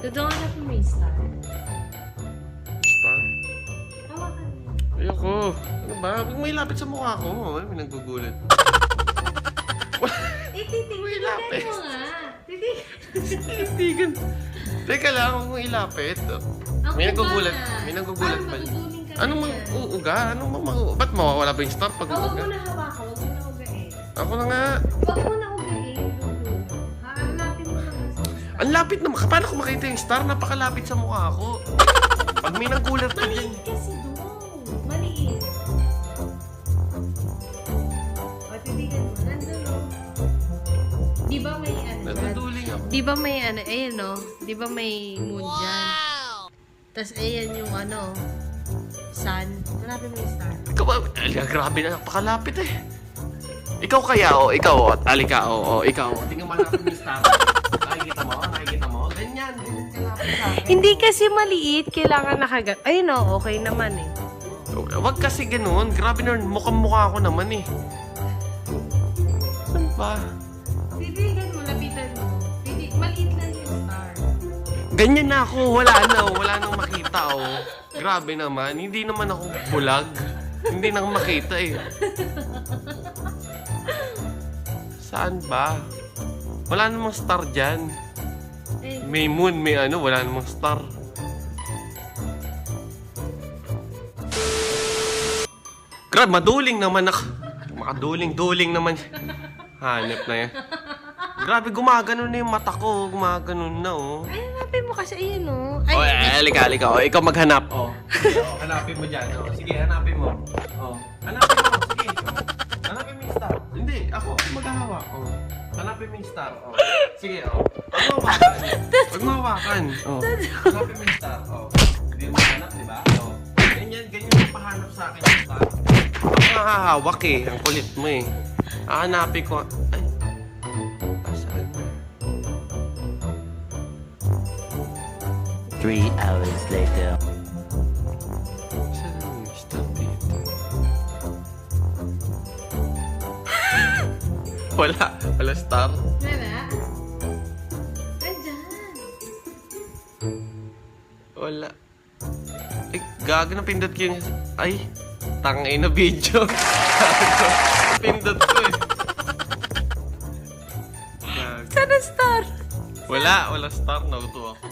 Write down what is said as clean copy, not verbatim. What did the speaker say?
Tutungan mo yung star. Star? Hawakan mo. Ayoko. Ano ba? Huwag mo ilapit sa mukha ko. Ay, may naggugulat. Titigan mo nga. Titigan. Teka lang, huwag mo ilapit. May naggugulat. May naggugulat pa. Anong mag-uuga? Ba't mawawala ba yung star pag Huwag uuga? mo na hawakan. Huwag mo na ugain. Ako na nga. Huwag mo na ugain. Hahanapin mo lang yung star. Ang lapit naman. Paano ko makita yung star? Napakalapit sa mukha ko. Pag may naggulat pa dyan. Maliit kasi doon. Maliit. O, titigan mo. Nandun o. Di ba may ano dyan? Natutuling ako. Di ba may ano, ayan o. Di ba may moon dyan? Tapos ayan yung ano, sun. Hanapin mo yung star. Ikaw ba? Grabe na. Napakalapit eh. Ikaw kaya o. Ikaw o. Alika o. Ikaw o. Tingnan mo hanapin yung star. Nakikita mo? Nakikita mo? Ganyan. Ganyan kalapit sa akin. Hindi kasi maliit. Kailangan nakagat. Ayun o, okay naman eh. Wag kasi ganun. Grabe na. Mukhang-mukha ako naman eh. Saan ba? Titigan mo, lapitan mo. Maliit lang yung star. Ganyan na ako. Wala na. Wala nang makita oh. Grabe naman. Hindi naman ako bulag. Hindi nang makita eh. Saan ba? Wala namang star dyan. May moon, may ano. Wala namang star. Grabe, maduling naman ako. Makaduling-duling naman. Hanep na yan. Grabe, gumaganon na yung mata ko. Gumaganon na, oh. Ay, hanapin mo kasi, ayun o. Ay, Oh, halika. Oh, ikaw maghanap. Oh. Hanapin mo dyan. Oh. Sige, hanapin mo. Oh. Hanapin mo. Sige. Hanapin mo yung star. Hindi, ako maghahawa. Oh. Hanapin mo yung star. Oh. Sige, oh. Huwag mo hawakan. Huwag mo hawakan. Oh. Hanapin mo yung star. Oh. Hindi mo hanap, di ba? Oh. Ganyan yung pahanap sa akin yung star. Ako mahahawak eh. Ang kulit mo eh. Hanapin ko. Ay. Saan? 3 hours later. Saan yung star dito? Wala star. wala. Andyan. Wala. Ay, gago na pindot ko yung... Ay, tangay na video. Gago. Pindot ko eh. Gago. Saan ang star? Wala star. Nauto ako.